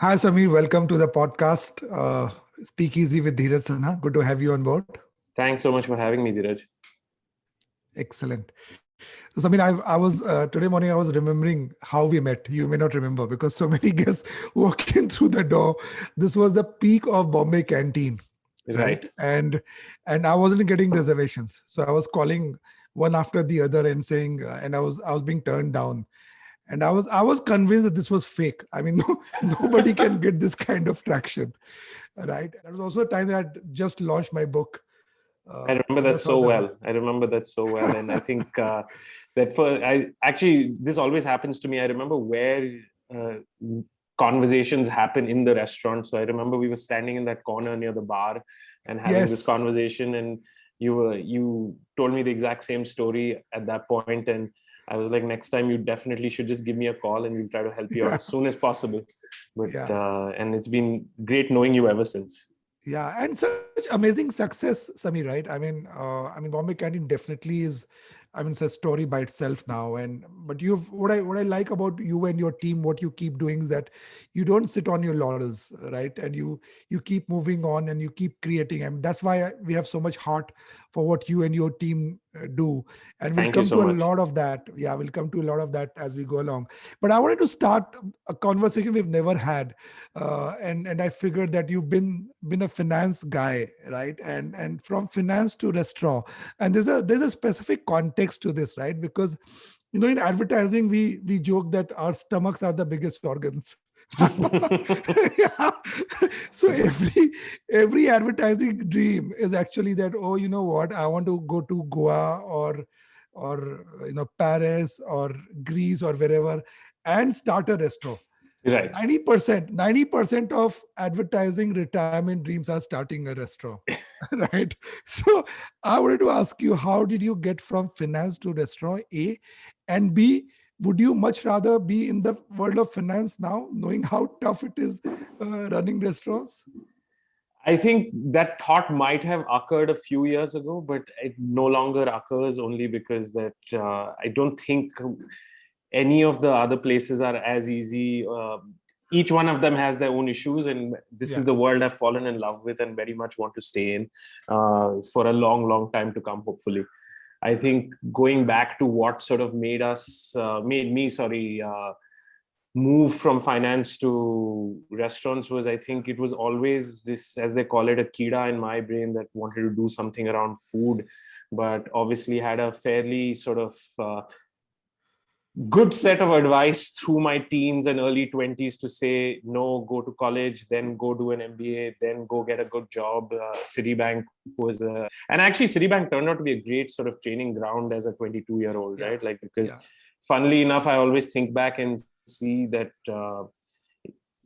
Hi, Sameer. Welcome to the podcast, Speakeasy with Dheeraj Sinha. Good to have you on board. Thanks so much for having me, Dheeraj. Excellent. So, Sameer, I was today morning. I was remembering how we met. You may not remember because so many guests walk in through the door. This was the peak of Bombay Canteen, right? Right. And I wasn't getting reservations, so I was calling one after the other and saying, and I was being turned down. And I was convinced that this was fake. I mean, no, nobody can get this kind of traction, right? That was also a time that I just launched my book, I remember and that that's how so the well. I remember that so well. And I think that this always happens to me. I remember where uh, conversations happen in the restaurant. So I remember we were standing in that corner near the bar and having this yes, conversation. And you told me the exact same story at that point. And I was like, next time you definitely should just give me a call and we'll try to help you out yeah, as soon as possible. But yeah. and it's been great knowing you ever since. Yeah, and such amazing success, Sami, right? Bombay Canteen definitely is. I mean, it's a story by itself now. And but you've what I like about you and your team, what you keep doing is that you don't sit on your laurels, right? And you keep moving on and you keep creating. And that's why we have so much heart for what you and your team do. And we'll Thank you come so to a much. lot of that. Yeah, we'll come to a lot of that as we go along. But I wanted to start a conversation we've never had, and I figured that you've been a finance guy, right? And from finance to restaurant, and there's a specific context to this, right? Because in advertising we joke that our stomachs are the biggest organs. Yeah. So every advertising dream is actually that, oh, you know what, I want to go to Goa or Paris or Greece or wherever and start a restaurant. Right. 90% of advertising retirement dreams are starting a restaurant. Right? So I wanted to ask you, how did you get from finance to restaurant, A? And B, would you much rather be in the world of finance now, knowing how tough it is running restaurants? I think that thought might have occurred a few years ago, but it no longer occurs only because that I don't think any of the other places are as easy. Each one of them has their own issues, and this is Yeah. the world I've fallen in love with and very much want to stay in for a long, long time to come, hopefully. I think going back to what sort of made me, sorry, move from finance to restaurants was, I think it was always this, as they call it, a kida in my brain that wanted to do something around food, but obviously had a fairly sort of good set of advice through my teens and early 20s to say no, go to college, then go do an MBA, then go get a good job. Citibank was and actually Citibank turned out to be a great sort of training ground as a 22-year-old, Yeah. right? Like, because Yeah. funnily enough, I always think back and see that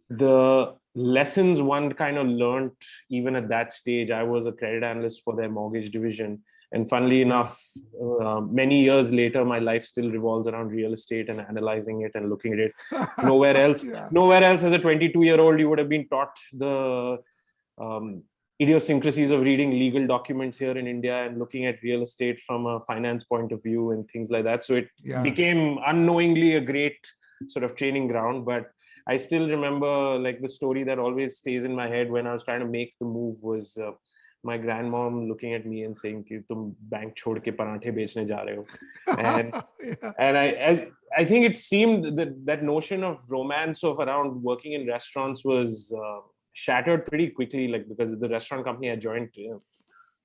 the lessons one kind of learned even at that stage. I was a credit analyst for their mortgage division, and funnily Yeah. enough, many years later, my life still revolves around real estate and analyzing it and looking at it. Nowhere else, Yeah. nowhere else as a 22-year-old, you would have been taught the um, idiosyncrasies of reading legal documents here in India and looking at real estate from a finance point of view and things like that. So it Yeah. became unknowingly a great sort of training ground. But I still remember, like, the story that always stays in my head when I was trying to make the move was my grandmom looking at me and saying कि तुम bank छोड़ के पराठे बेचने जा रहे हो. and Yeah. and I think it seemed that that notion of romance of around working in restaurants was shattered pretty quickly, like, because the restaurant company I joined,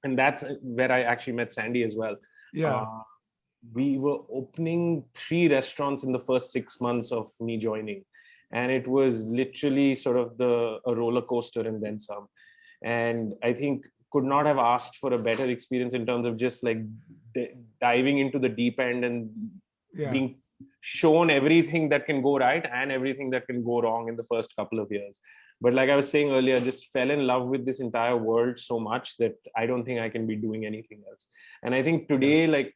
and that's where I actually met Sandy as well. Yeah. uh, we were opening 3 restaurants in the first 6 months of me joining, and it was literally sort of a roller coaster and then some. And I think could not have asked for a better experience in terms of just like diving into the deep end and Yeah. being shown everything that can go right and everything that can go wrong in the first couple of years. But like I was saying earlier, I just fell in love with this entire world so much that I don't think I can be doing anything else. And I think Yeah. today, like,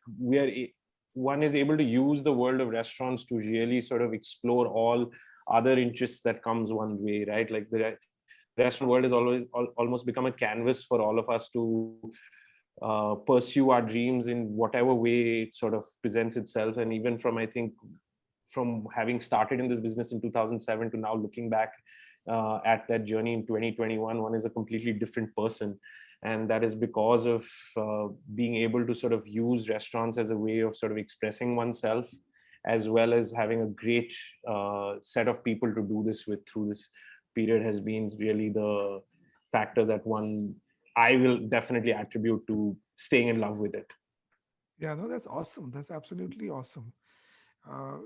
one is able to use the world of restaurants to really sort of explore all other interests that comes one way, right? Like the restaurant world has almost become a canvas for all of us to pursue our dreams in whatever way it sort of presents itself. And even from, I think, from having started in this business in 2007 to now looking back at that journey in 2021, one is a completely different person. And that is because of being able to sort of use restaurants as a way of sort of expressing oneself, as well as having a great set of people to do this with through this period, has been really the factor that one I will definitely attribute to staying in love with it. Yeah, no, that's awesome. That's absolutely awesome.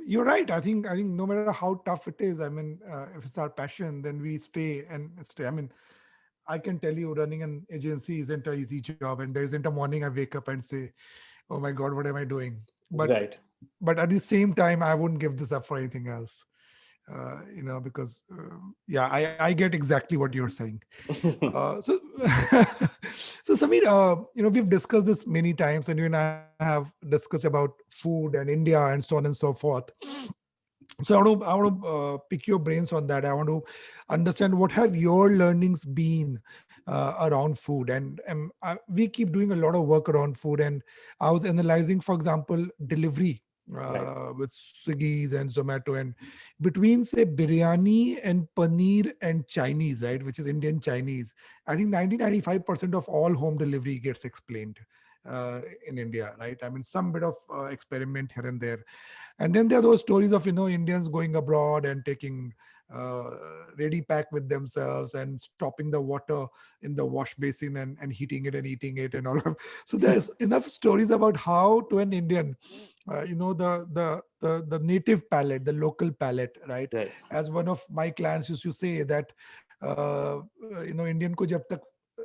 You're right. I think no matter how tough it is, I mean, if it's our passion, then we stay and stay. I mean, I can tell you, running an agency isn't an easy job, and there isn't a morning I wake up and say, "Oh my God, what am I doing?" But Right. at the same time, I wouldn't give this up for anything else. Because yeah, I get exactly what you're saying. So, so Sameer, we've discussed this many times, and you and I have discussed about food and India and so on and so forth. So I want to pick your brains on that. I want to understand what have your learnings been around food, and we keep doing a lot of work around food. And I was analyzing, for example, delivery Right. with Swiggy's and Zomato, and between say biryani and paneer and Chinese, right, which is Indian Chinese. I think 90-95% of all home delivery gets explained in India, right? I mean, some bit of experiment here and there. And then there are those stories of Indians going abroad and taking uh, ready pack with themselves and stopping the water in the wash basin and heating it and eating it and all of. So there's enough stories about how to an Indian, the native palate, the local palate, right? Right. As one of my clients used to say that Indian को जब तक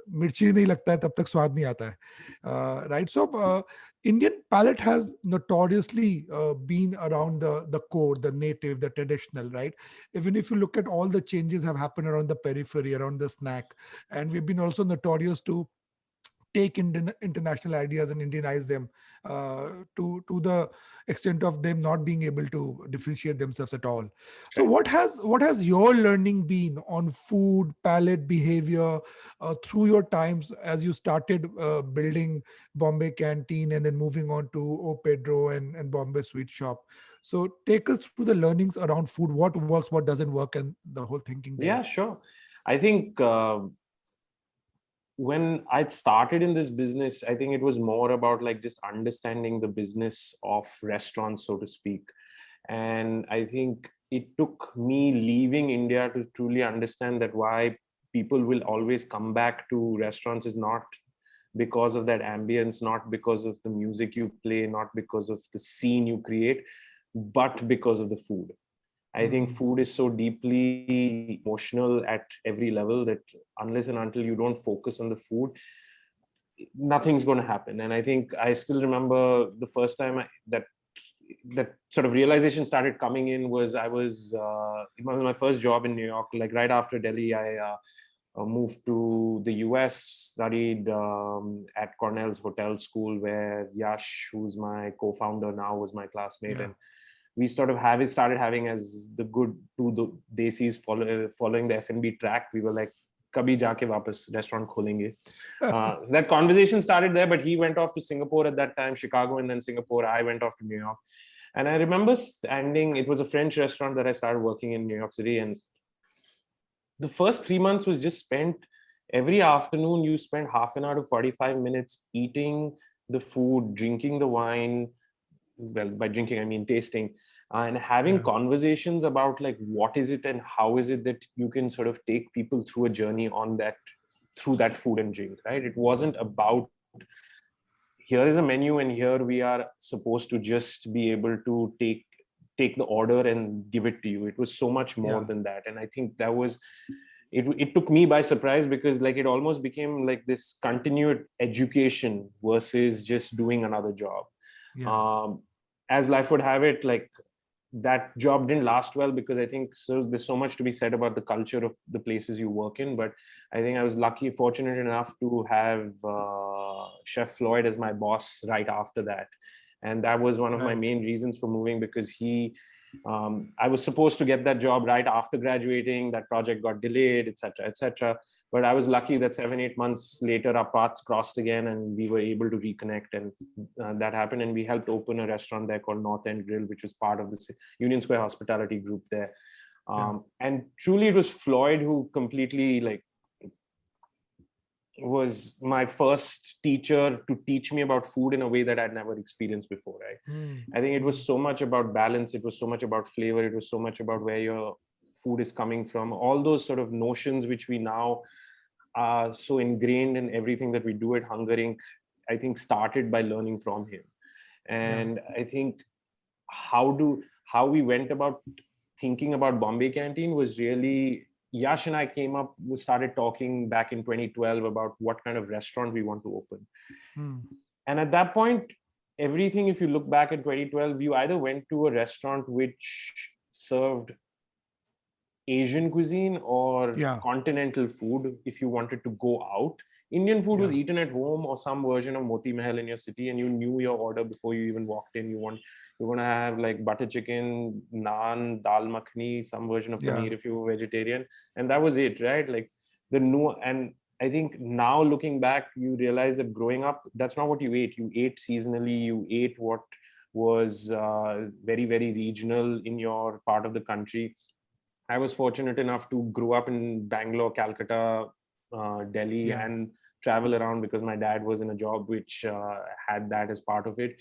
मिर्ची नहीं लगता है तब तक स्वाद नहीं आता है, right? So Indian palate has notoriously been around the core, the native, the traditional, right? Even if you look at all the changes have happened around the periphery, around the snack, and we've been also notorious to take international ideas and Indianize them to the extent of them not being able to differentiate themselves at all. So Right. what has your learning been on food, palate, behavior through your times as you started building Bombay Canteen and then moving on to O Pedro and Bombay Sweet Shop? So take us through the learnings around food. What works, what doesn't work, and the whole thinking there. Yeah, sure. I think when I started in this business, I think it was more about like just understanding the business of restaurants, so to speak. And I think it took me leaving India to truly understand that why people will always come back to restaurants is not because of that ambience, not because of the music you play, not because of the scene you create, but because of the food. I think Mm, food is so deeply emotional at every level that unless and until you don't focus on the food, nothing's going to happen. And I think I still remember the first time that sort of realization started coming in was it was my first job in New York. Like right after Delhi, I moved to the US, studied at Cornell's hotel school, where Yash, who's my co-founder now, was my classmate. yeah. And we started having as the good two desis following the F&B track. We were like, kabhi jaake wapas restaurant kholenge. So that conversation started there, but he went off to Singapore at that time, Chicago, and then Singapore. I went off to New York. And I remember standing, it was a French restaurant that I started working in New York City. And the first 3 months was just spent every afternoon, you spend half an hour to 45 minutes eating the food, drinking the wine. Well, by drinking, I mean tasting, and having Yeah. conversations about like what is it and how is it that you can sort of take people through a journey on that, through that food and drink, right? It wasn't about here is a menu and here we are supposed to just be able to take the order and give it to you. It was so much more Yeah. than that. And I think that was it took me by surprise, because like it almost became like this continued education versus just doing another job. Yeah. um, as life would have it, like that job didn't last well, because I think so there's so much to be said about the culture of the places you work in. But I think I was fortunate enough to have Chef Floyd as my boss right after that. And that was one of my Right. main reasons for moving, because I was supposed to get that job right after graduating. That project got delayed, etc., etc. But I was lucky that 7-8 months later, our paths crossed again, and we were able to reconnect, and that happened. And we helped open a restaurant there called North End Grill, which was part of the Union Square Hospitality Group there. And truly it was Floyd who completely like was my first teacher to teach me about food in a way that I'd never experienced before, right? I think it was so much about balance, it was so much about flavor, it was so much about where your food is coming from, all those sort of notions which we now are so ingrained in everything that we do at Hunger Inc. I think started by learning from him. And I think how we went about thinking about Bombay Canteen was really Yash and I we started talking back in 2012 about what kind of restaurant we want to open. And at that point, everything, if you look back at 2012, you either went to a restaurant which served Asian cuisine or continental food if you wanted to go out. Indian food was eaten at home or some version of Moti Mahal in your city, and you knew your order before you even walked in. You're gonna have like butter chicken, naan, dal makhni, some version of paneer if you were vegetarian, and that was it, right? Like the new. And I think now looking back, you realize that growing up, that's not what you ate. You ate seasonally. You ate what was very, very regional in your part of the country. I was fortunate enough to grow up in Bangalore, Calcutta, Delhi, and travel around because my dad was in a job which had that as part of it.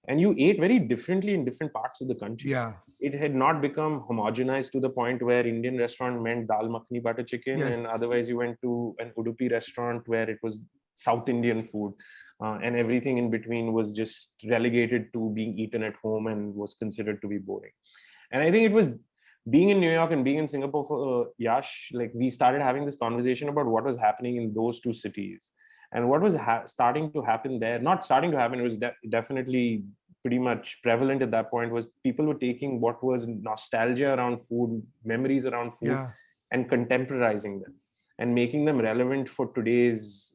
And you ate very differently in different parts of the country. It had not become homogenized to the point where Indian restaurant meant dal makhni butter chicken, and otherwise you went to an Udupi restaurant where it was South Indian food, and everything in between was just relegated to being eaten at home and was considered to be boring. And I think it was being in New York and being in Singapore for Yash, like we started having this conversation about what was happening in those two cities and what was starting to happen there. Not starting to happen, it was definitely pretty much prevalent at that point, was people were taking what was nostalgia around food, memories around food, and contemporizing them and making them relevant for today's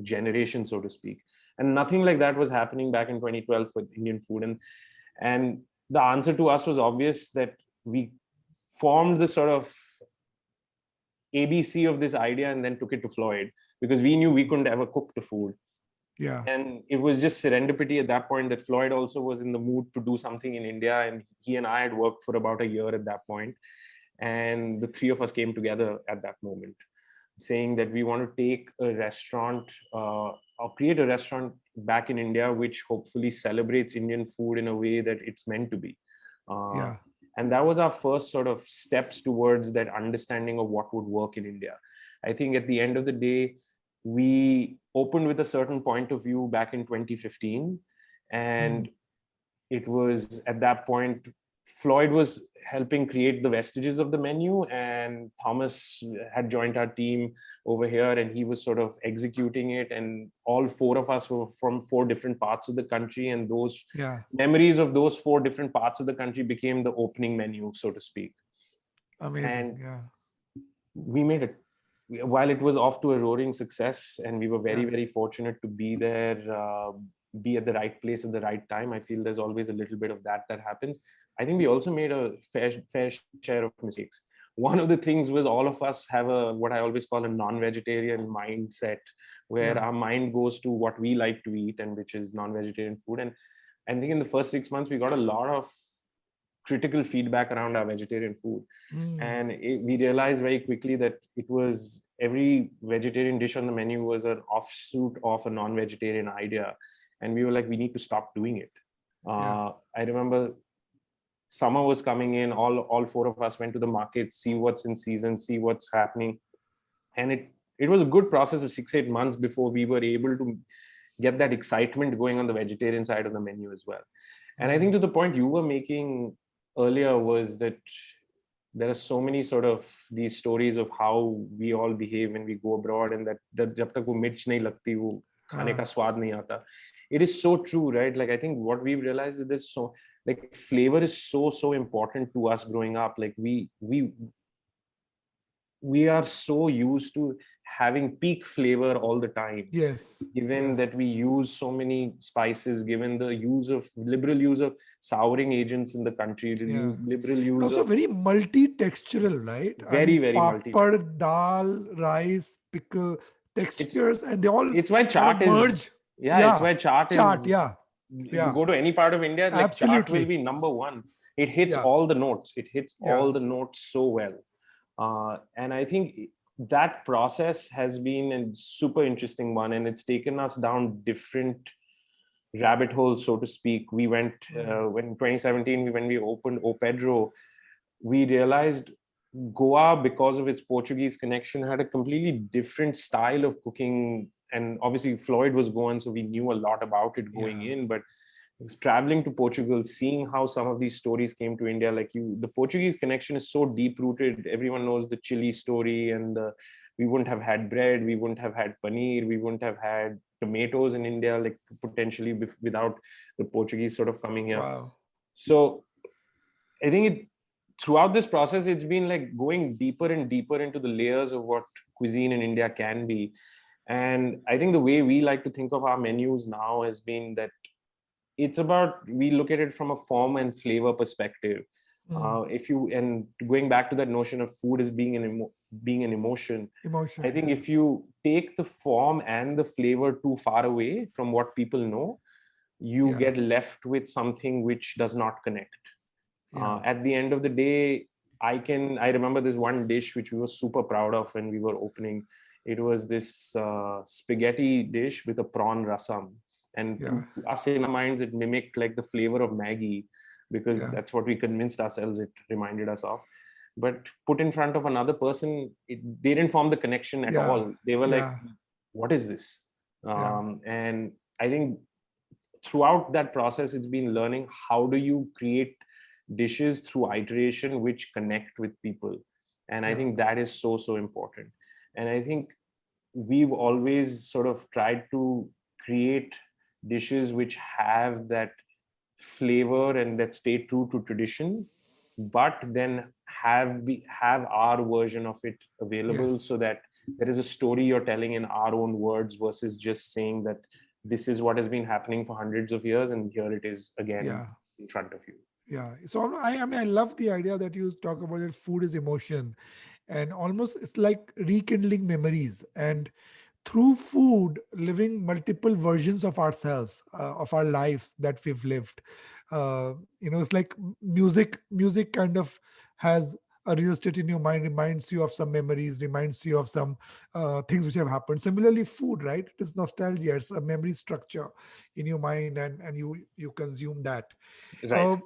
generation, so to speak. And nothing like that was happening back in 2012 with Indian food. And the answer to us was obvious, that we formed the sort of ABC of this idea and then took it to Floyd, because we knew we couldn't ever cook the food. And it was just serendipity at that point that Floyd also was in the mood to do something in India, and he and I had worked for about a year at that point. And the three of us came together at that moment, saying that we want to take a restaurant or create a restaurant back in India which hopefully celebrates Indian food in a way that it's meant to be. And that was our first sort of steps towards that understanding of what would work in India. I think at the end of the day, we opened with a certain point of view back in 2015. And it was at that point, Floyd was helping create the vestiges of the menu, and Thomas had joined our team over here, and he was sort of executing it. And all four of us were from four different parts of the country, and those memories of those four different parts of the country became the opening menu, so to speak. Amazing. And we made it, while it was off to a roaring success, and we were very, very fortunate to be there, be at the right place at the right time. I feel there's always a little bit of that happens. I think we also made a fair share of mistakes. One of the things was all of us have what I always call a non-vegetarian mindset, where our mind goes to what we like to eat, and which is non-vegetarian food. And I think in the first 6 months, we got a lot of critical feedback around our vegetarian food. And we realized very quickly that it was every vegetarian dish on the menu was an offshoot of a non-vegetarian idea. And we were like, we need to stop doing it. I remember summer was coming in, all four of us went to the market, see what's in season, see what's happening. And it was a good process of 6-8 months before we were able to get that excitement going on the vegetarian side of the menu as well. And I think to the point you were making earlier was that there are so many sort of these stories of how we all behave when we go abroad, and that jab tak wo mirch nahi lagti, wo khane ka swad nahi aata. It is so true, right? Like I think what we've realized is this, so like flavor is so important to us growing up. Like we are so used to having peak flavor all the time. Given that we use so many spices, given the liberal use of souring agents in the country, liberal use also of very multi-textural, right? Very papad, dal, rice, pickle, textures, and they all it's why chaat merge. It's why chaat is You go to any part of India, like Absolutely. chaat will be number one. it hits Yeah. all the notes. It hits Yeah. all the notes so well. And I think that process has been a super interesting one, and it's taken us down different rabbit holes, so to speak. We went when 2017, when we opened O Pedro, we realized Goa, because of its Portuguese connection, had a completely different style of cooking. And obviously, Floyd was Goan, so we knew a lot about it going Yeah. in. But traveling to Portugal, seeing how some of these stories came to India, like the Portuguese connection is so deep rooted. Everyone knows the chili story, and we wouldn't have had bread, we wouldn't have had paneer, we wouldn't have had tomatoes in India, like potentially without the Portuguese sort of coming here. Wow. So I think throughout this process, it's been like going deeper and deeper into the layers of what cuisine in India can be. And I think the way we like to think of our menus now has been that it's about, we look at it from a form and flavor perspective. If you, and going back to that notion of food as being being an emotion, I Emotion. think Yeah. if you take the form and the flavor too far away from what people know, you Yeah. get left with something which does not connect. Yeah. At the end of the day, I remember this one dish which we were super proud of when we were opening. It was this spaghetti dish with a prawn rasam, and Yeah. to us in our minds it mimicked like the flavor of Maggie, because Yeah. that's what we convinced ourselves it reminded us of. But put in front of another person, they didn't form the connection at Yeah. all. They were like, Yeah. what is this? Yeah. And I think throughout that process, it's been learning how do you create dishes through iteration which connect with people. And I Yeah. think that is so, so important. And I think we've always sort of tried to create dishes which have that flavor and that stay true to tradition, but then have our version of it available, Yes. so that there is a story you're telling in our own words versus just saying that this is what has been happening for hundreds of years and here it is again Yeah. in front of you. Yeah. So I mean, I love the idea that you talk about that food is emotion, and almost it's like rekindling memories, and through food, living multiple versions of ourselves, of our lives that we've lived. It's like music. Music kind of has a real estate in your mind, reminds you of some memories, reminds you of some things which have happened. Similarly, food, right? It is nostalgia. It's a memory structure in your mind, and you consume that. Right.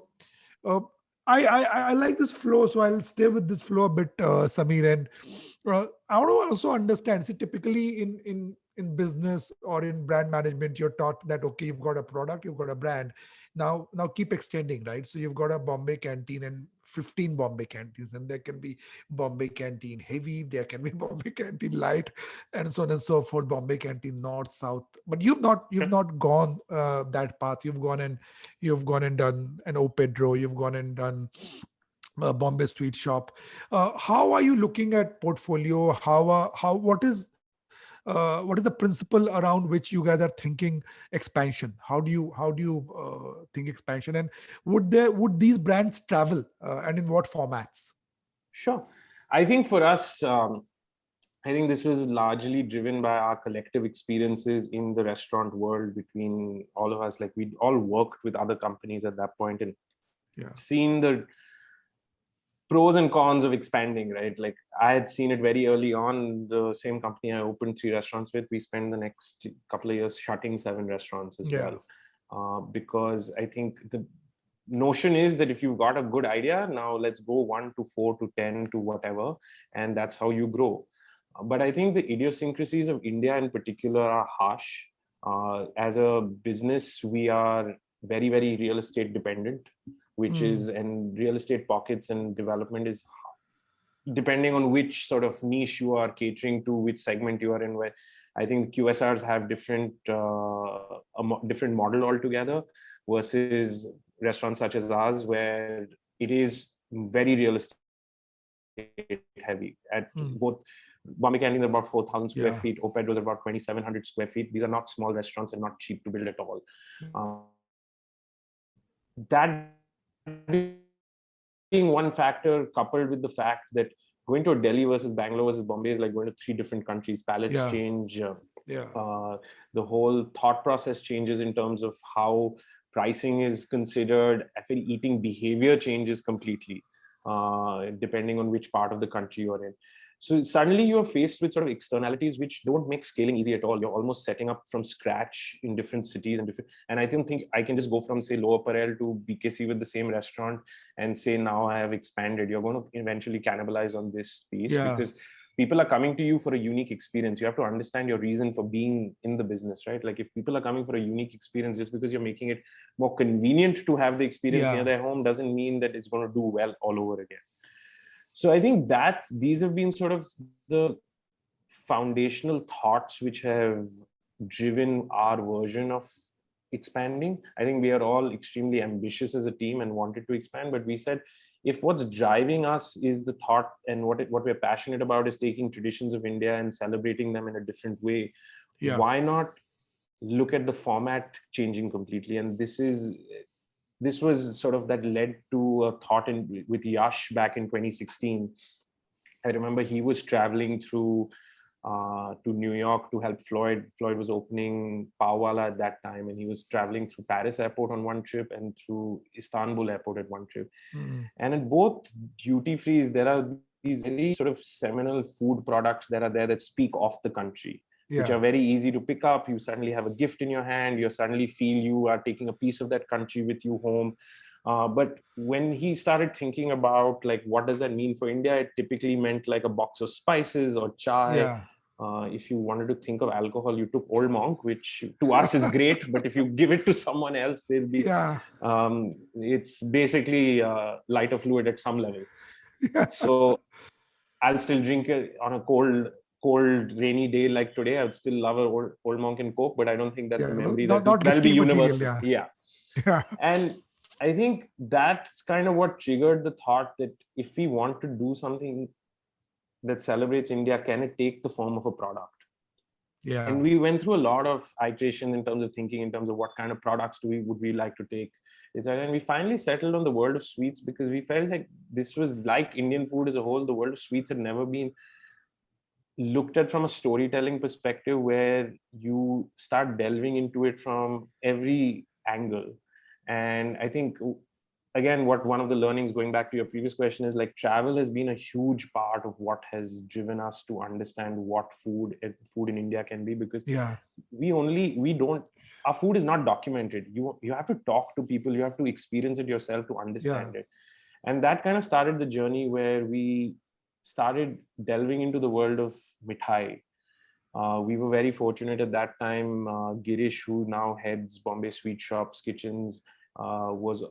Uh, uh, I like this flow, so I'll stay with this flow a bit, Sameer. And I want to also understand. See, typically in business or in brand management, you're taught that okay, you've got a product, you've got a brand. Now keep extending, right? So you've got a Bombay canteen and 15 Bombay canteens, and there can be Bombay canteen heavy, there can be Bombay canteen light, and so on and so forth. Bombay canteen north, south. But you've not gone that path. You've gone and done an O Pedro. You've gone and done Bombay Sweet Shop. How are you looking at portfolio? What is the principle around which you guys are thinking expansion? How do you think expansion? And would these brands travel, and in what formats? Sure. I think for us, I think this was largely driven by our collective experiences in the restaurant world between all of us. Like we all worked with other companies at that point and Yeah, seen the pros and cons of expanding, right? Like I had seen it very early on. The same company I opened 3 restaurants with, we spent the next couple of years shutting 7 restaurants as yeah, well. Because I think the notion is that if you've got a good idea, now let's go 1 to 4 to 10 to whatever, and that's how you grow. But I think the idiosyncrasies of India in particular are harsh. As a business, we are very, very real estate dependent, which mm, is, and real estate pockets and development is depending on which sort of niche you are catering to, which segment you are in. Where I think QSRs have different model altogether versus restaurants such as ours, where it is very real estate heavy. At both mm, Bombay Canteen is about 4,000 square yeah, feet. Opedro is about 2,700 square feet. These are not small restaurants and not cheap to build at all. That being one factor, coupled with the fact that going to a Delhi versus Bangalore versus Bombay is like going to 3 different countries. Palates yeah, change. yeah, The whole thought process changes in terms of how pricing is considered. I feel eating behavior changes completely depending on which part of the country you're in. So suddenly you're faced with sort of externalities which don't make scaling easy at all. You're almost setting up from scratch in different cities and I don't think I can just go from say Lower Parel to BKC with the same restaurant and say now I have expanded. You're going to eventually cannibalize on this piece because people are coming to you for a unique experience. You have to understand your reason for being in the business, right? Like if people are coming for a unique experience, just because you're making it more convenient to have the experience near their home doesn't mean that it's going to do well all over again. So I think that these have been sort of the foundational thoughts which have driven our version of expanding. I think we are all extremely ambitious as a team and wanted to expand, but we said if what's driving us is the thought and what we're passionate about is taking traditions of India and celebrating them in a different way, why not look at the format changing completely? And this was sort of that led to a thought with Yash back in 2016. I remember he was traveling through to New York to help Floyd. Floyd was opening Pawala at that time, and he was traveling through Paris airport on one trip and through Istanbul airport at one trip. And at both duty frees, there are these very sort of seminal food products that are there that speak of the country, which are very easy to pick up. You suddenly have a gift in your hand. You suddenly feel you are taking a piece of that country with you home. But when he started thinking about like, what does that mean for India? It typically meant like a box of spices or chai. If you wanted to think of alcohol, you took Old Monk, which to us is great. But if you give it to someone else, they'll be, it's basically lighter fluid at some level. So I'll still drink it on a cold rainy day like today. I would still love a old Monk and Coke, but I don't think that's a memory that'll be universal. And I think that's kind of what triggered the thought that if we want to do something that celebrates India, can it take the form of a product? And we went through a lot of iteration in terms of thinking, in terms of what kind of products would we like to take. And we finally settled on the world of sweets because we felt like this was like Indian food as a whole. The world of sweets had never been looked at from a storytelling perspective where you start delving into it from every angle. And I think, again, one of the learnings, going back to your previous question, is like travel has been a huge part of what has driven us to understand what food in India can be, because our food is not documented. You have to talk to people, you have to experience it yourself to understand it. And that kind of started the journey where we started delving into the world of mithai. We were very fortunate at that time. Girish, who now heads Bombay Sweet Shops Kitchens, was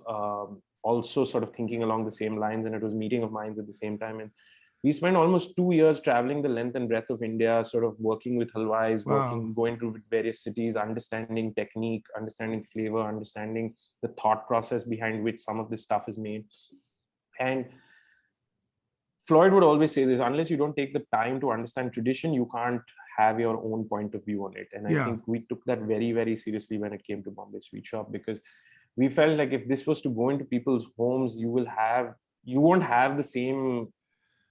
also sort of thinking along the same lines, and it was meeting of minds at the same time. And we spent almost 2 years traveling the length and breadth of India, sort of working with halwais, going to various cities, understanding technique, understanding flavor, understanding the thought process behind which some of this stuff is made. And Floyd would always say this: unless you don't take the time to understand tradition, you can't have your own point of view on it. And I think we took that very, very seriously when it came to Bombay Sweet Shop, because we felt like if this was to go into people's homes, you won't have the same,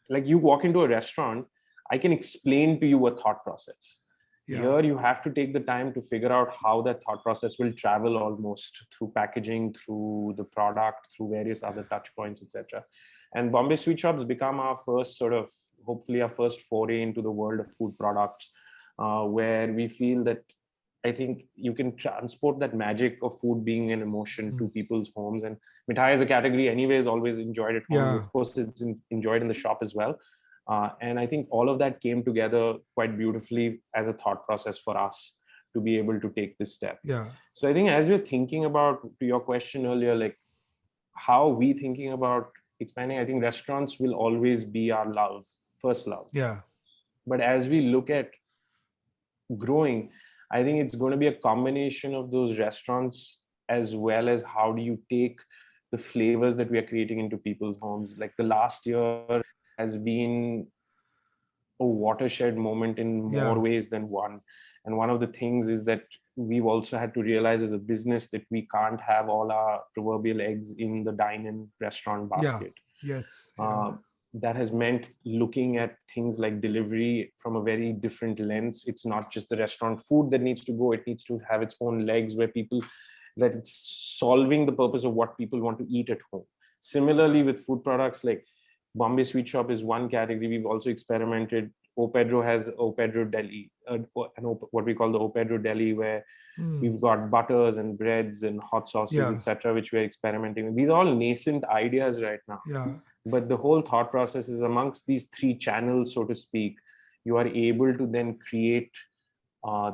like you walk into a restaurant, I can explain to you a thought process. Here you have to take the time to figure out how that thought process will travel almost through packaging, through the product, through various other touch points, etc. And Bombay Sweet Shops become our first sort of, hopefully our first foray into the world of food products, where we feel that I think you can transport that magic of food being an emotion to people's homes. And mithai as a category anyways always enjoyed at home. Of course, it's enjoyed in the shop as well. And I think all of that came together quite beautifully as a thought process for us to be able to take this step. So I think as we're thinking about, to your question earlier, like how are we thinking about expanding, I think restaurants will always be our first love. But as we look at growing, I think it's going to be a combination of those restaurants, as well as how do you take the flavors that we are creating into people's homes. Like the last year has been a watershed moment in more ways than one. And one of the things is that we've also had to realize as a business that we can't have all our proverbial eggs in the dine-in restaurant basket. That has meant looking at things like delivery from a very different lens. It's not just the restaurant food that needs to go, it needs to have its own legs where people that it's solving the purpose of what people want to eat at home. Similarly, with food products, like Bombay Sweet Shop is one category. We've also experimented. O Pedro has O Pedro Deli, what we call the O Pedro Deli, where Hmm. we've got butters and breads and hot sauces, Yeah. etc., which we're experimenting with. These are all nascent ideas right now. Yeah. But the whole thought process is amongst these three channels, so to speak, you are able to then create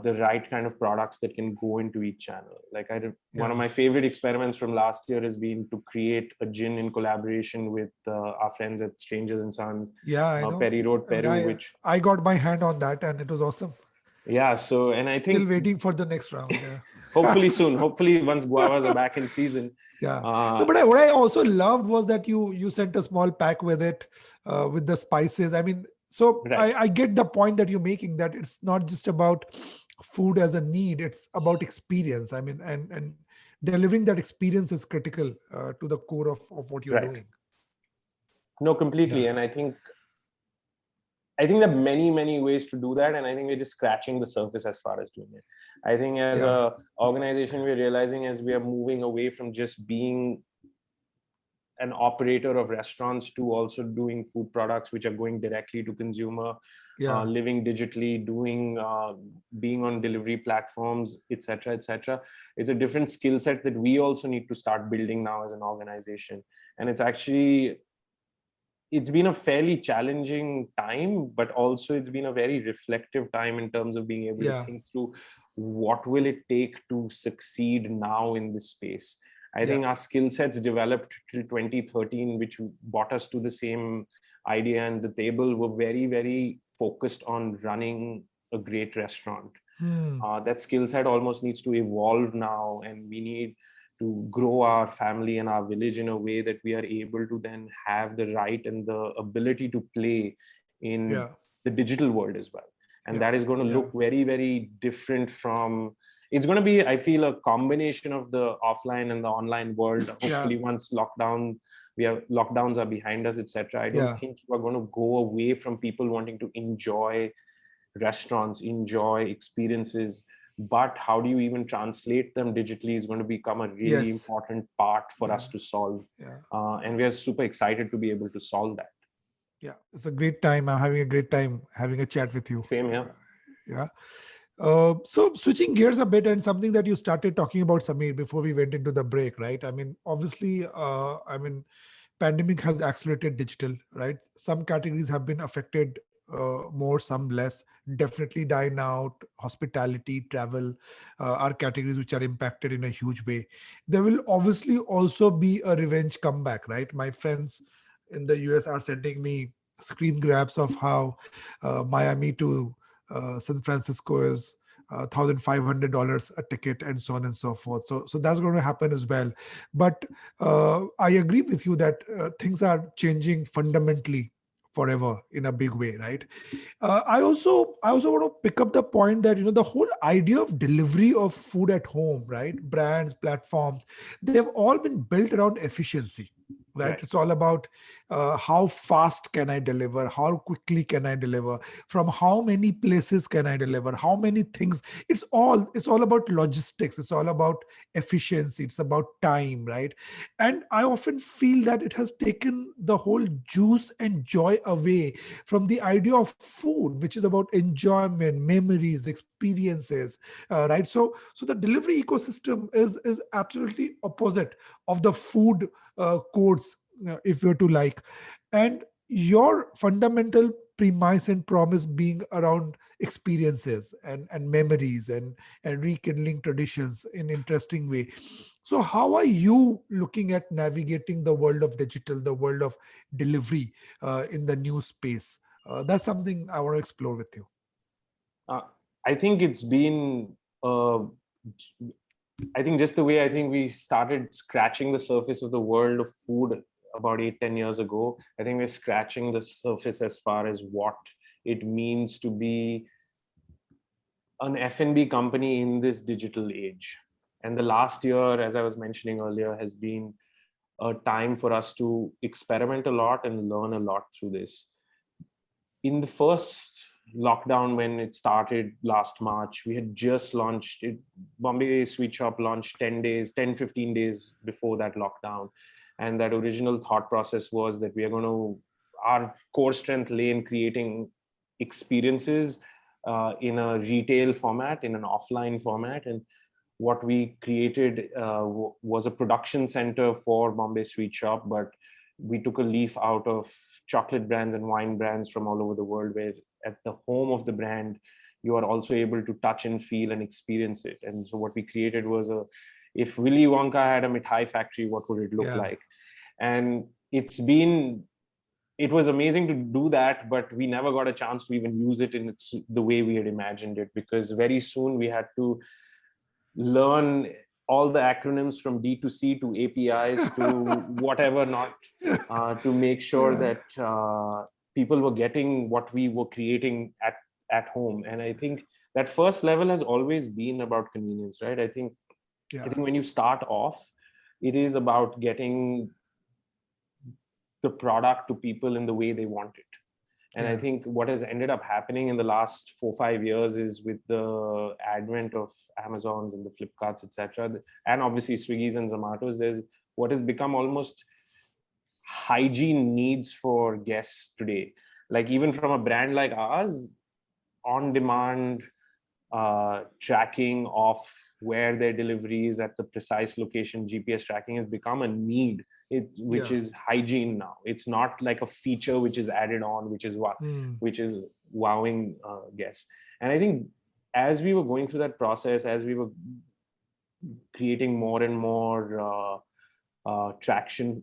the right kind of products that can go into each channel. Like one of Yeah. my favorite experiments from last year has been to create a gin in collaboration with our friends at Strangers and Sons, Yeah, I know. Perry Road, I mean, Peru, I which, I got my hand on that, and it was awesome. yeah. So, and I Still think waiting for the next round. Yeah. hopefully soon, hopefully once guavas are back in season. Yeah. No, Uh, but what I also loved was that you sent a small pack with it, with the spices. I mean, so right. I get the point that you're making, that it's not just about food as a need; it's about experience. I mean, and delivering that experience is critical to the core of what you're Right. doing. No, Yeah. completely. And I think there are many, many ways to do that. And I think we're just scratching the surface as far as doing it. I think as Yeah. a organization, we're realizing as we are moving away from just being an operator of restaurants to also doing food products which are going directly to consumer, Yeah. living digitally, doing being on delivery platforms, etc., etc. It's a different skill set that we also need to start building now as an organization. And it's been a fairly challenging time, but also it's been a very reflective time in terms of being able to Yeah. think through what will it take to succeed now in this space. I Yeah. think our skill sets developed till 2013, which brought us to the same idea and the table, were very, very focused on running a great restaurant. Hmm. That skill set almost needs to evolve now, and we need to grow our family and our village in a way that we are able to then have the right and the ability to play in Yeah. the digital world as well. And Yeah. that is going to Yeah. look very, very different from, it's going to be, I feel, a combination of the offline and the online world. Yeah. Hopefully once lockdowns are behind us, etc., I don't Yeah. think you are going to go away from people wanting to enjoy restaurants, enjoy experiences, but how do you even translate them digitally is going to become a really Yes. important part for Yeah. us to solve. Yeah. And we are super excited to be able to solve that. Yeah, it's a great time. I'm having a great time having a chat with you. Same here. Yeah. So switching gears a bit, and something that you started talking about, Sameer, before we went into the break, right? I mean, obviously, pandemic has accelerated digital, right? Some categories have been affected more, some less. Definitely dine out, hospitality, travel are categories which are impacted in a huge way. There will obviously also be a revenge comeback, right? My friends in the US are sending me screen grabs of how Miami to San Francisco is $1,500 a ticket, and so on and so forth. So that's going to happen as well. But I agree with you that things are changing fundamentally forever in a big way, right? I also want to pick up the point that the whole idea of delivery of food at home, right? Brands, platforms, they've all been built around efficiency, right? Right. It's all about how fast can I deliver, how quickly can I deliver, from how many places can I deliver, how many things. It's all about logistics. It's all about efficiency. It's about time, right? And I often feel that it has taken the whole juice and joy away from the idea of food, which is about enjoyment, memories, experiences, right? So the delivery ecosystem is absolutely opposite of the food courts, if you're to like. And your fundamental premise and promise being around experiences and memories and rekindling traditions in interesting way. So how are you looking at navigating the world of digital, the world of delivery in the new space? That's something I want to explore with you. Uh, I think it's been, I think just the way I think we started scratching the surface of the world of food about 8-10 years ago, I think we're scratching the surface as far as what it means to be an F&B company in this digital age. And the last year, as I was mentioning earlier, has been a time for us to experiment a lot and learn a lot through this. In the first lockdown, when it started last March, we had just launched it. Bombay Sweet Shop launched 15 days before that lockdown. And that original thought process was that our core strength lay in creating experiences in a retail format, in an offline format. And what we created was a production center for Bombay Sweet Shop, but we took a leaf out of chocolate brands and wine brands from all over the world, where at the home of the brand, you are also able to touch and feel and experience it. And so what we created was if Willy Wonka had a mithai factory, what would it look like? And it was amazing to do that, but we never got a chance to even use it in the way we had imagined it, because very soon we had to learn all the acronyms from D to C to APIs to whatever not, to make sure that people were getting what we were creating at home. And I think that first level has always been about convenience, right? I think when you start off, it is about getting the product to people in the way they want it. And I think what has ended up happening in the last 4-5 years is, with the advent of Amazons and the Flipkarts, etc., and obviously Swiggy's and Zomatos, there's what has become almost hygiene needs for guests today. Like, even from a brand like ours, on-demand tracking of where their delivery is at the precise location, GPS tracking, has become a need, which is hygiene now. It's not like a feature which is added on, which is wowing guests. And I think as we were going through that process, as we were creating more and more traction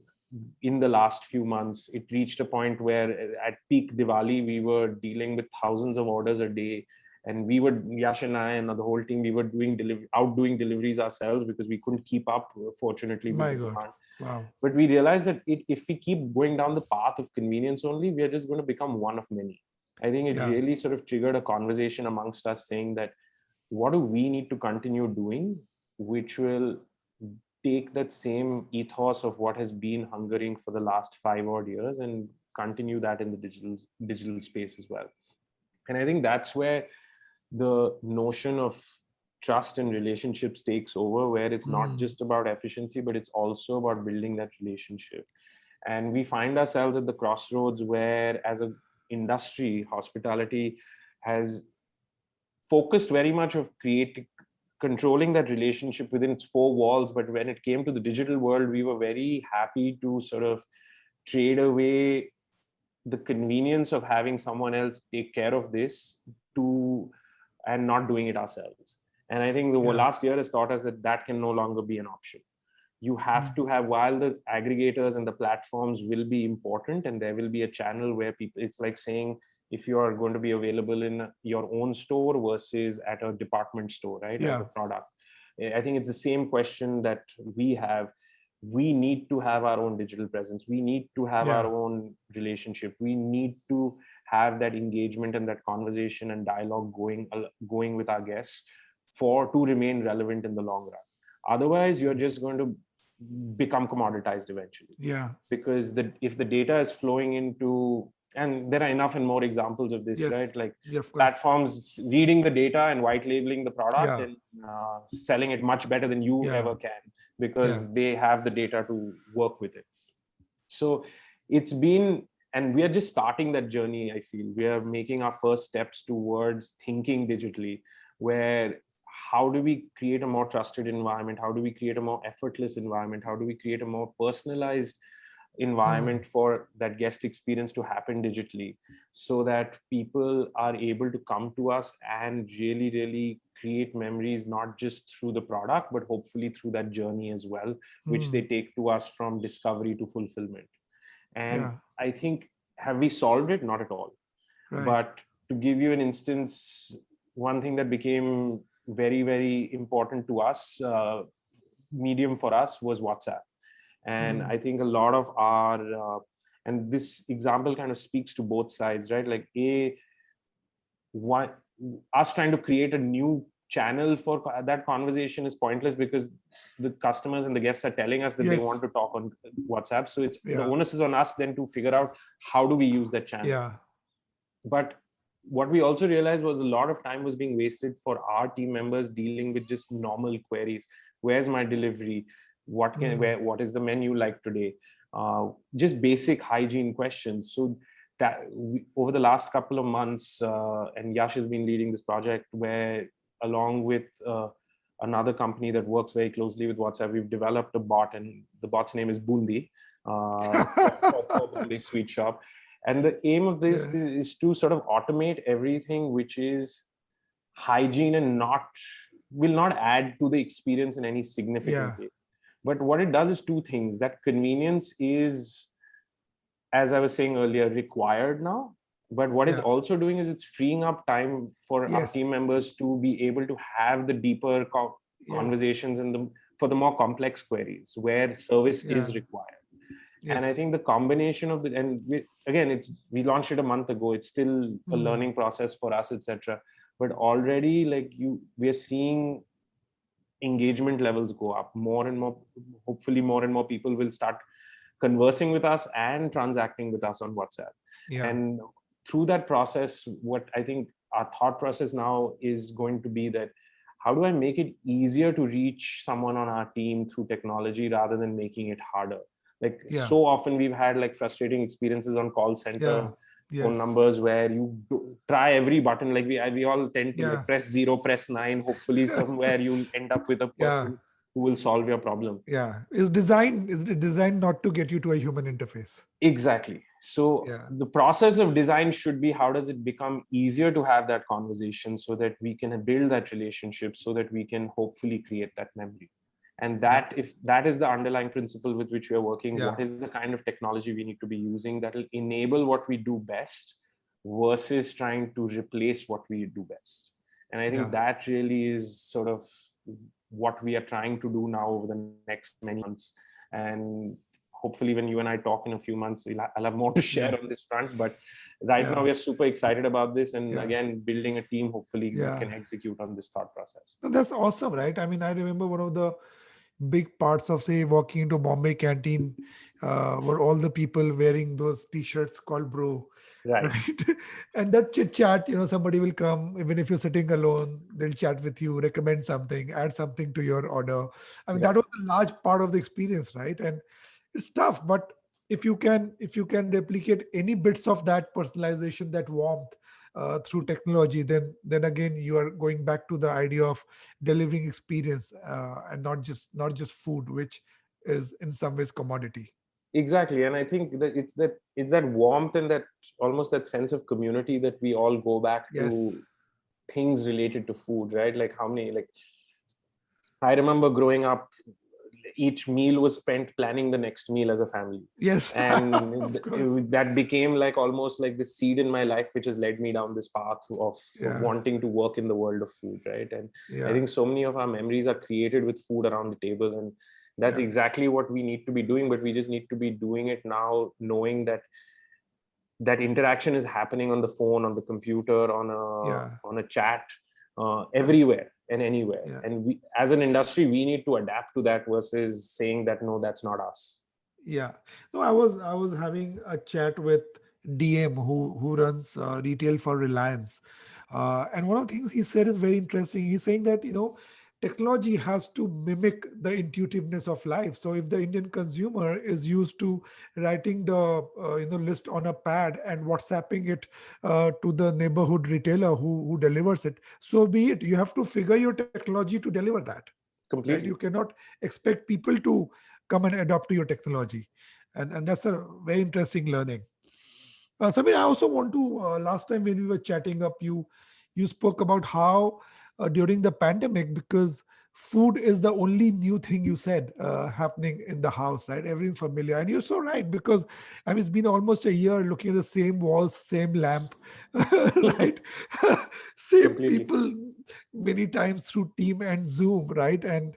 in the last few months, it reached a point where at peak Diwali, we were dealing with thousands of orders a day. And Yash and I and the whole team, we were outdoing deliveries ourselves, because we couldn't keep up, fortunately, with the demand. Wow. But we realized that if we keep going down the path of convenience only, we are just going to become one of many. I think it really sort of triggered a conversation amongst us, saying that, what do we need to continue doing, which will take that same ethos of what has been hungering for the last 5 odd years and continue that in the digital space as well. And I think that's where the notion of trust and relationships takes over, where it's not just about efficiency, but it's also about building that relationship. And we find ourselves at the crossroads where, as an industry, hospitality has focused very much of controlling that relationship within its 4 walls. But when it came to the digital world, we were very happy to sort of trade away the convenience of having someone else take care of this and not doing it ourselves. And I think the last year has taught us that can no longer be an option. You have to have, while the aggregators and the platforms will be important, and there will be a channel where it's like saying, if you are going to be available in your own store versus at a department store, right? As a product. I think it's the same question that we have. We need to have our own digital presence. We need to have our own relationship. We need to have that engagement and that conversation and dialogue going with our guests to remain relevant in the long run. Otherwise, you're just going to become commoditized eventually. Because if the data is flowing into, and there are enough and more examples of this, right? Like platforms reading the data and white labeling the product and selling it much better than you ever can, because they have the data to work with it. So it's been, and we are just starting that journey. I feel we are making our first steps towards thinking digitally, where how do we create a more trusted environment? How do we create a more effortless environment? How do we create a more personalized environment for that guest experience to happen digitally, so that people are able to come to us and really, really create memories, not just through the product, but hopefully through that journey as well, which they take to us from discovery to fulfillment. And I think, have we solved it? Not at all. But to give you an instance, one thing that became very, very important to us, medium for us, was WhatsApp. And I think a lot of our, and this example kind of speaks to both sides, right? Like us trying to create a new channel for that conversation is pointless, because the customers and the guests are telling us that they want to talk on WhatsApp. So it's the onus is on us then to figure out how do we use that channel. But what we also realized was a lot of time was being wasted for our team members dealing with just normal queries. Where's my delivery? Mm. What is the menu like today? Just basic hygiene questions. So that over the last couple of months, and Yash has been leading this project where, along with another company that works very closely with WhatsApp, we've developed a bot, and the bot's name is Bundi, for Bombay Sweet Shop. And the aim of Yeah, this is to sort of automate everything which is hygiene and not will not add to the experience in any significant yeah, way. But what it does is two things. That convenience is, as I was saying earlier, required now. But what it's yeah. also doing is it's freeing up time for our team Yes, members to be able to have the deeper yes, conversations and for the more complex queries where service yeah, is required. And I yes. think the combination of the, and again, we launched it a month ago. It's still a Mm. learning process for us, etc. But already, we are seeing engagement levels go up more and more. Hopefully more and more people will start conversing with us and transacting with us on WhatsApp. Yeah, And through that process, what I think our thought process now is going to be that, how do I make it easier to reach someone on our team through technology rather than making it harder? Like, yeah, so often we've had like frustrating experiences on call center yeah, phone yes, numbers where you try every button. Like we all tend to yeah, like press 0, press 9. Hopefully somewhere you'll end up with a yeah, person who will solve your problem. yeah. Is it designed not to get you to a human interface? Exactly. So Yeah, the process of design should be, how does it become easier to have that conversation so that we can build that relationship, so that we can hopefully create that memory. And yeah, that, if that is the underlying principle with which we are working, what yeah, is the kind of technology we need to be using that will enable what we do best versus trying to replace what we do best. And I think yeah, that really is sort of what we are trying to do now over the next many months. And hopefully when you and I talk in a few months, I'll have more to yeah, share on this front. But right now yeah, we are super excited about this, and yeah, again, building a team hopefully that yeah. can execute on this thought process. No, that's awesome, right? I mean, I remember one of the big parts of, say, walking into Bombay canteen, were all the people wearing those t-shirts called bro, Right. right? And that chit chat, somebody will come, even if you're sitting alone, they'll chat with you, recommend something, add something to your order. I mean, that Right. was a large part of the experience, right? And it's tough, but if you can replicate any bits of that personalization, that warmth, through technology, then again you are going back to the idea of delivering experience, and not just food, which is in some ways commodity. Exactly. And I think that it's that warmth and that almost that sense of community that we all go back Yes, to things related to food, right? Like how many, like, I remember growing up, each meal was spent planning the next meal as a family. yes. And Of course. that became like almost like the seed in my life, which has led me down this path of Yeah, wanting to work in the world of food, right? And I yeah, think so many of our memories are created with food around the table. And that's yeah, exactly what we need to be doing, but we just need to be doing it now, knowing that that interaction is happening on the phone, on the computer, yeah, on a chat, yeah, everywhere and anywhere. yeah. And we, as an industry, we need to adapt to that versus saying that no, that's not us. Yeah. No, I was having a chat with DM, who runs retail for Reliance, and one of the things he said is very interesting. He's saying that technology has to mimic the intuitiveness of life. So if the Indian consumer is used to writing the list on a pad and WhatsApping it to the neighborhood retailer who delivers it, so be it. You have to figure your technology to deliver that, right? You Completely. cannot expect people to come and adopt to your technology, and that's a very interesting learning. Samir, I also want to, last time when we were chatting up, you spoke about how, during the pandemic, because food is the only new thing you said, happening in the house, right? Everything familiar, and you're so right, because I mean, it's been almost a year looking at the same walls, same lamp, right? Same Completely. people many times through Team and Zoom, right? And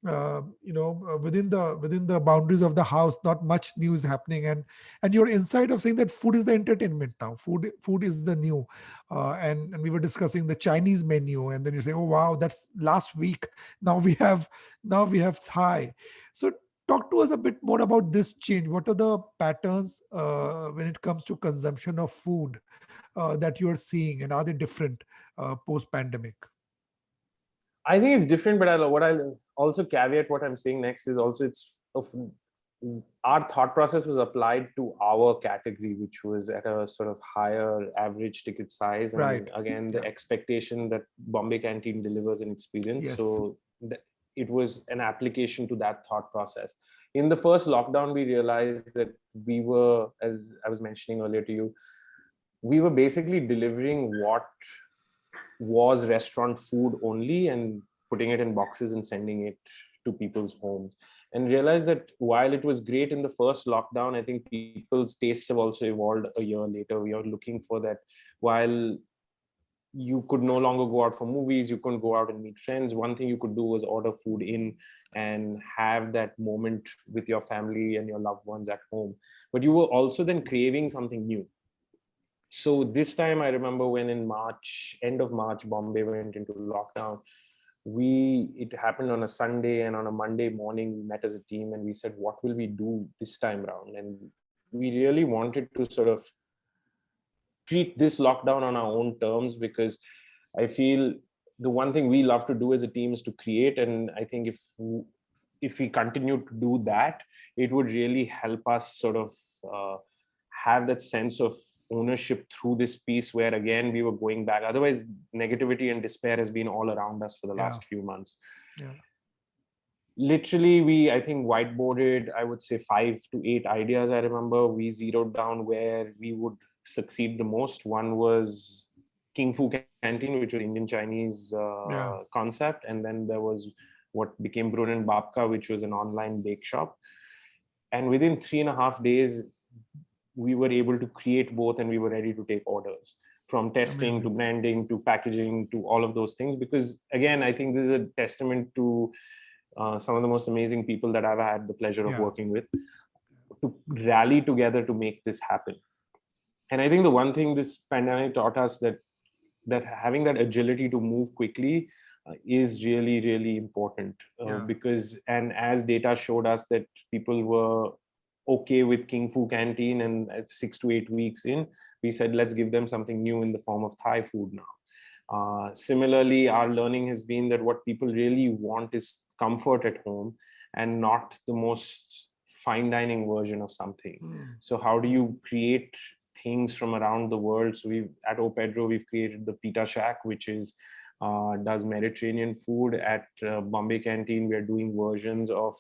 within the boundaries of the house, not much news happening, and your insight of saying that food is the entertainment now, food is the new, and we were discussing the Chinese menu, and then you say, oh wow, that's last week. Now we have Thai. So talk to us a bit more about this change. What are the patterns, when it comes to consumption of food, that you're seeing, and are they different post pandemic? I think it's different, but what I'll also caveat what I'm saying next is also it's of our thought process was applied to our category, which was at a sort of higher average ticket size, and Right. again the Yeah. expectation that Bombay Canteen delivers an experience. Yes. So it was an application to that thought process. In the first lockdown, we realized that we were, as I was mentioning earlier to you, we were basically delivering what was restaurant food only and putting it in boxes and sending it to people's homes, and realized that while it was great in the first lockdown, I think people's tastes have also evolved a year later. We are looking for that. While you could no longer go out for movies, you couldn't go out and meet friends, one thing you could do was order food in and have that moment with your family and your loved ones at home. But you were also then craving something new. So this time I remember when in March, end of March, Bombay went into lockdown. It happened on a Sunday, and on a Monday morning we met as a team and we said, what will we do this time around? And we really wanted to sort of treat this lockdown on our own terms, because I feel the one thing we love to do as a team is to create. And I think if we continue to do that, it would really help us sort of have that sense of ownership through this piece, where again we were going back. Otherwise negativity and despair has been all around us for the Yeah. last few months. Yeah. Literally, we, I think, whiteboarded, I would say 5 to 8 ideas. I remember we zeroed down where we would succeed the most. One was King Fu Canteen, which was Indian Chinese Yeah. concept, and then there was what became Brun Babka, which was an online bake shop. And within 3.5 days we were able to create both, and we were ready to take orders, from testing to Amazing. branding to packaging to all of those things. Because again, I think this is a testament to some of the most amazing people that I've had the pleasure of Yeah. working with, to rally together to make this happen. And I think the one thing this pandemic taught us, that having that agility to move quickly is really, really important. Yeah. Because, and as data showed us, that people were okay with King Fu Canteen, and at 6 to 8 weeks in, we said, let's give them something new in the form of Thai food now. Similarly, our learning has been that what people really want is comfort at home, and not the most fine dining version of something. Mm. So how do you create things from around the world? So we've, at O Pedro, we've created the Pita Shack, which is does Mediterranean food. At Bombay Canteen, we are doing versions of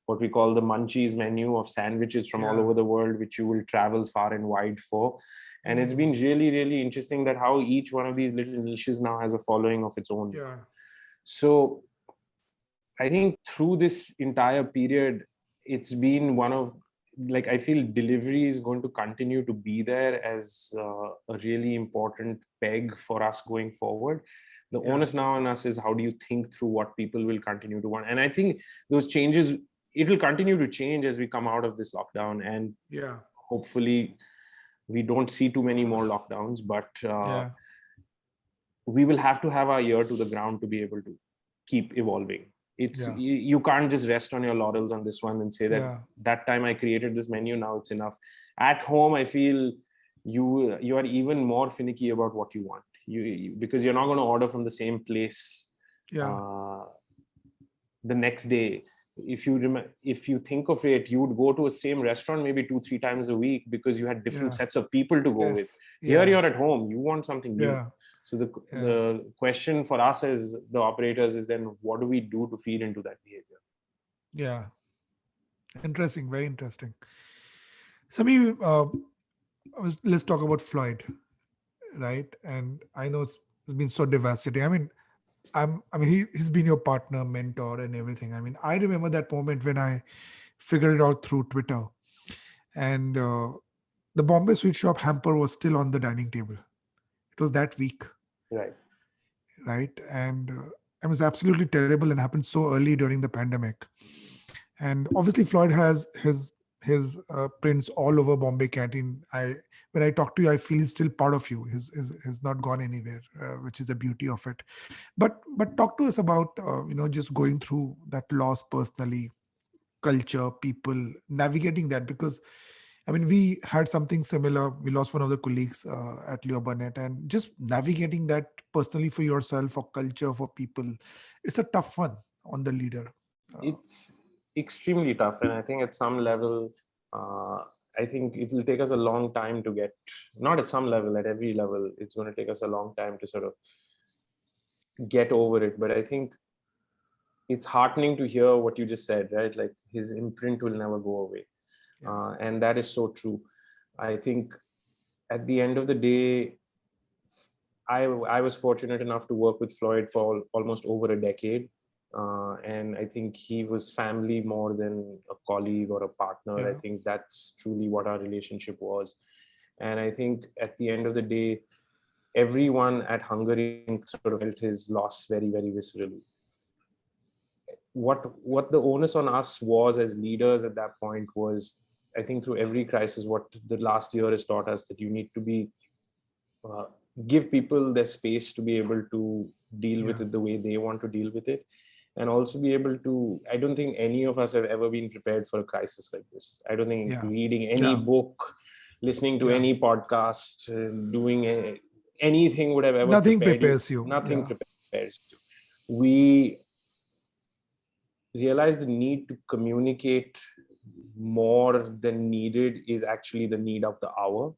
what we call the munchies menu, of sandwiches from all Yeah. over the world, which you will travel far and wide for. And it's been really, really interesting that how each one of these little niches now has a following of its own. Yeah. So I think through this entire period, it's been one of, like, I feel delivery is going to continue to be there as a really important peg for us going forward. The Yeah. onus now on us is, how do you think through what people will continue to want? And I think those changes, it will continue to change as we come out of this lockdown, and Yeah. hopefully we don't see too many more lockdowns, but Yeah. we will have to have our ear to the ground to be able to keep evolving. It's Yeah. you can't just rest on your laurels on this one and say that Yeah. that time I created this menu, now it's enough. At home, I feel you are even more finicky about what you want, because you're not going to order from the same place Yeah. uh, the next day. If you think of it, you would go to a same restaurant maybe 2-3 times a week, because you had different Yeah. sets of people to go with. Yes. Here Yeah. you're at home, you want something new. Yeah. So Yeah. the question for us as the operators is then, what do we do to feed into that behavior? Yeah. Interesting. Very interesting. Sami, let's talk about Floyd, right? And I know it's been so devastating. I mean, he's been your partner, mentor, and everything. I mean, I remember that moment when I figured it out through Twitter, and the Bombay Sweet Shop hamper was still on the dining table. It was that week, Right. right? And it was absolutely terrible and happened so early during the pandemic. And obviously, Floyd has his prints all over Bombay Canteen. I When I talk to you, I feel he's still part of you. He's not gone anywhere, which is the beauty of it. But talk to us about just going through that loss personally, culture, people, navigating that, because I mean, we had something similar. We lost one of the colleagues at Leo Burnett, and just navigating that personally for yourself, for culture, for people, it's a tough one on the leader. It's extremely tough, and I think at some level, uh, I think it will take us a long time to get, not at some level, at every level, it's going to take us a long time to sort of get over it. But I think it's heartening to hear what you just said, right? Like his imprint will never go away. Yeah, And that is so true. I think at the end of the day, I was fortunate enough to work with Floyd for almost over a decade. And I think he was family more than a colleague or a partner. I yeah, think that's truly what our relationship was. And I think at the end of the day, everyone at Hungary sort of felt his loss very, very viscerally. What the onus on us was as leaders at that point was, I think through every crisis, what the last year has taught us, that you need to be uh, give people their space to be able to deal with yeah, it the way they want to deal with it, and also be able to, I don't think any of us have ever been prepared for a crisis like this. I don't think yeah, reading any yeah, book, listening to yeah. any podcast, doing anything would have ever Nothing prepared you. prepares you. Nothing Yeah, prepares you. We realize the need to communicate more than needed is actually the need of the hour.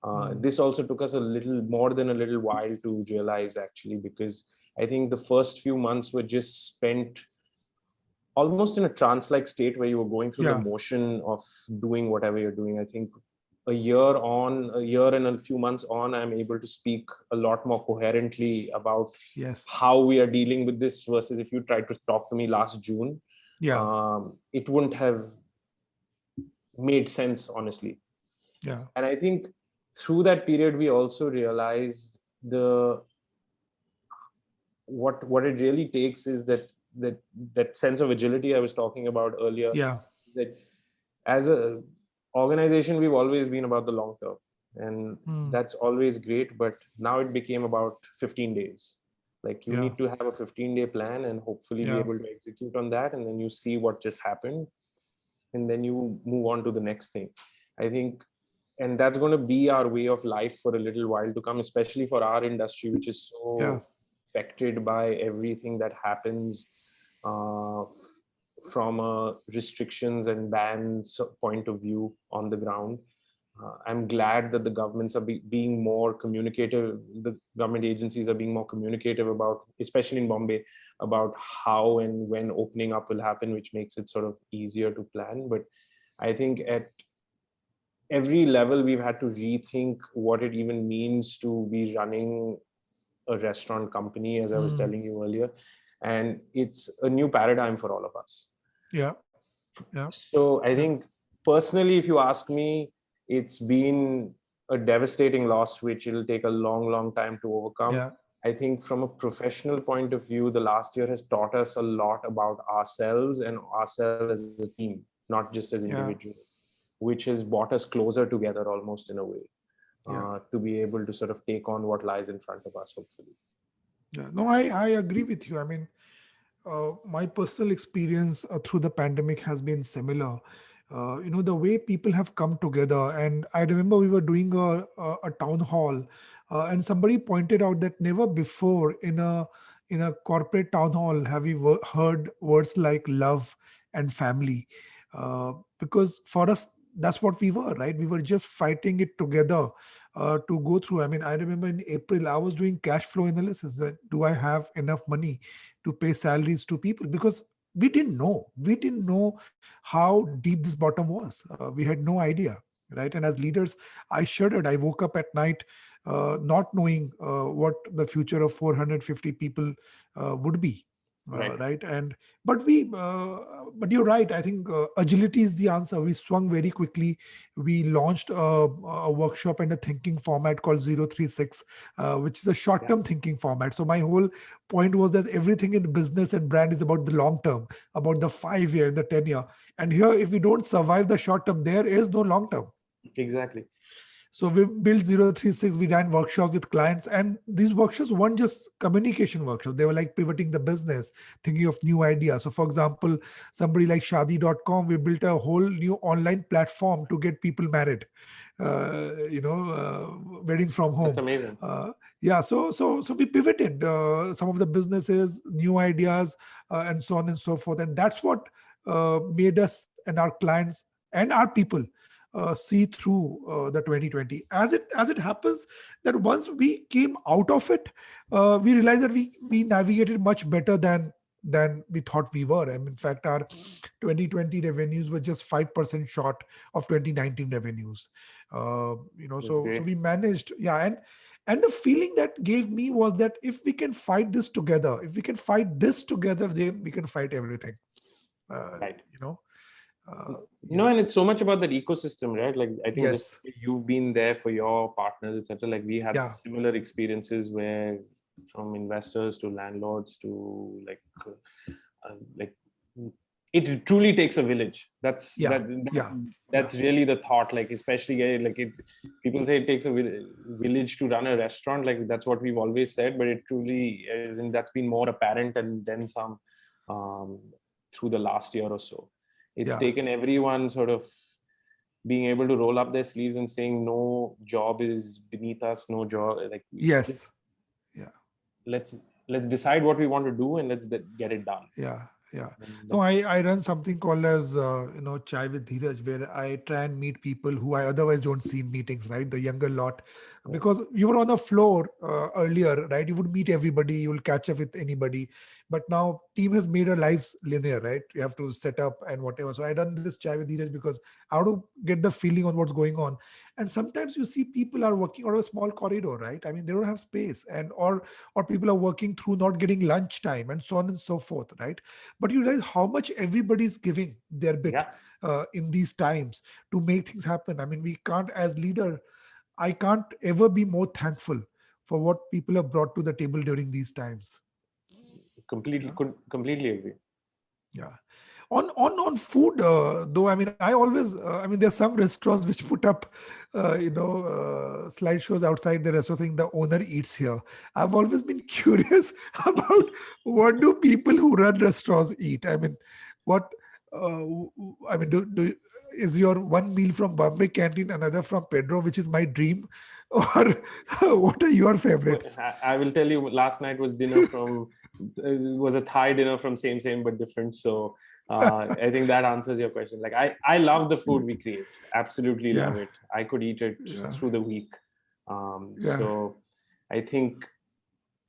mm, This also took us a little more than a little while to realize, actually, because I think the first few months were just spent almost in a trance-like state where you were going through the yeah, motion of doing whatever you're doing. I think a year and a few months on, I'm able to speak a lot more coherently about yes, how we are dealing with this, versus if you tried to talk to me last June, yeah, it wouldn't have made sense, honestly. yeah, And I think through that period, we also realized the what it really takes is that that sense of agility I was talking about earlier. yeah, That as a organization, we've always been about the long term, and mm, that's always great. But now it became about 15 days. Like you yeah, need to have a 15-day plan and hopefully be yeah, able to execute on that, and then you see what just happened, and then you move on to the next thing. I think, and that's going to be our way of life for a little while to come, especially for our industry, which is yeah, so affected by everything that happens uh, from a restrictions and bans point of view on the ground. I'm glad that the governments are being more communicative. The government agencies are being more communicative about, especially in Bombay, about how and when opening up will happen, which makes it sort of easier to plan. But I think at every level, we've had to rethink what it even means to be running a restaurant company, as I was mm, telling you earlier. And it's a new paradigm for all of us. yeah, yeah, So I yeah, think personally, if you ask me, it's been a devastating loss, which it'll take a long, long time to overcome. yeah, I think from a professional point of view, the last year has taught us a lot about ourselves and ourselves as a team, not just as yeah, individuals, which has brought us closer together almost in a way, yeah. to be able to sort of take on what lies in front of us, hopefully. Yeah. No, I agree with you. I mean, my personal experience through the pandemic has been similar. The way people have come together, and I remember we were doing a town hall, and somebody pointed out that never before in a corporate town hall have we heard words like love and family, because for us that's what we were, right? We were just fighting it together to go through. I mean, I remember in April I was doing cash flow analysis, that do I have enough money to pay salaries to people, because we didn't know how deep this bottom was. We had no idea, right? And as leaders, I shuddered. I woke up at night not knowing what the future of 450 people would be, Right. right? And but you're right. I think agility is the answer. We swung very quickly. We launched a workshop and a thinking format called 036, which is a short Yeah. term thinking format. So my whole point was that everything in business and brand is about the long term, about the 5 year and the 10 year. And here, if we don't survive the short term, there is no long term. Exactly. So we built 036, we ran workshops with clients, and these workshops weren't just communication workshops. They were like pivoting the business, thinking of new ideas. So for example, somebody like shadi.com, we built a whole new online platform to get people married, weddings from That's home. amazing. Yeah, so we pivoted some of the businesses, new ideas, and so on and so forth, and that's what made us and our clients and our people see through the 2020. As it happens, that once we came out of it, we realized that we navigated much better than we thought we were. And in fact, our 2020 revenues were just 5% short of 2019 revenues. That's So great. we managed, yeah. And the feeling that gave me was that if we can fight this together, if we can fight this together, then we can fight everything. Uh, Right. you know, No, yeah, and it's so much about that ecosystem, right? Like I think just yes, you've been there for your partners, etc. Like we had yeah, similar experiences where from investors to landlords to like it truly takes a village. That's yeah, that, that yeah, yeah, that's really the thought. Like especially like it, people say it takes a village to run a restaurant. Like that's what we've always said, but it truly is, and that's been more apparent and then some um, through the last year or so. It's yeah. taken everyone sort of being able to roll up their sleeves and saying no job is beneath us, no job, like just Yes, yeah. let's let's decide what we want to do and let's get it done. Yeah, yeah. And No, I run something called as Chai with Dheeraj, where I try and meet people who I otherwise don't see in meetings, right? The younger lot, because you were on the floor earlier, right? You would meet everybody, you will catch up with anybody, but now team has made our lives linear, right? You have to set up and whatever. So I run this Chai with Dheeraj because I want to get the feeling on what's going on. And sometimes you see people are working out of a small corridor, right? I mean, they don't have space, and or people are working through not getting lunch time and so on and so forth, right? But you realize how much everybody's giving their bit yeah, in these times to make things happen. I mean, we can't, as leader, I can't ever be more thankful for what people have brought to the table during these times. completely Yeah. could completely agree. Yeah. On food, though, I mean, I always, I mean, there's some restaurants which put up, slideshows outside the restaurant saying the owner eats here. I've always been curious about what do people who run restaurants eat. I mean, what, I mean, is your one meal from Bombay canteen, another from Pedro, which is my dream, or what are your favorites? I will tell you, last night was dinner from was a Thai dinner from same but different. So I think that answers your question. Like I love the food we create. Absolutely love Yeah, it. I could eat it yeah, through the week. yeah, So I think,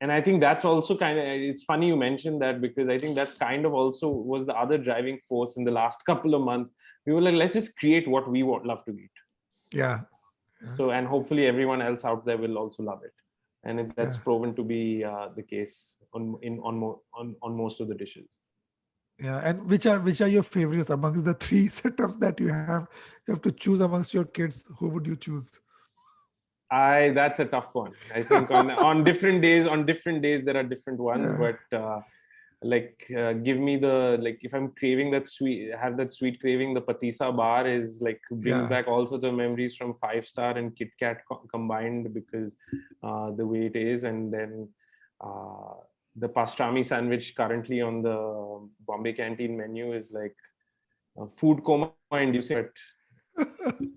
and I think that's also kind of, it's funny you mentioned that because I think that's kind of also was the other driving force in the last couple of months. We were like, let's just create what we love to eat. yeah, yeah, So, and hopefully everyone else out there will also love it, and that's yeah. proven to be the case on most of the dishes. Yeah, and which are your favorites amongst the three setups that you have? You have to choose amongst your kids. Who would you choose? I That's a tough one. I think on different days there are different ones, Yeah, but give me the, like, if I'm craving that sweet, have that sweet craving, the patisa bar is like brings yeah, back all sorts of memories from Five Star and Kit Kat combined, because the way it is. And then uh, the pastrami sandwich currently on the Bombay canteen menu is like food coma inducing, but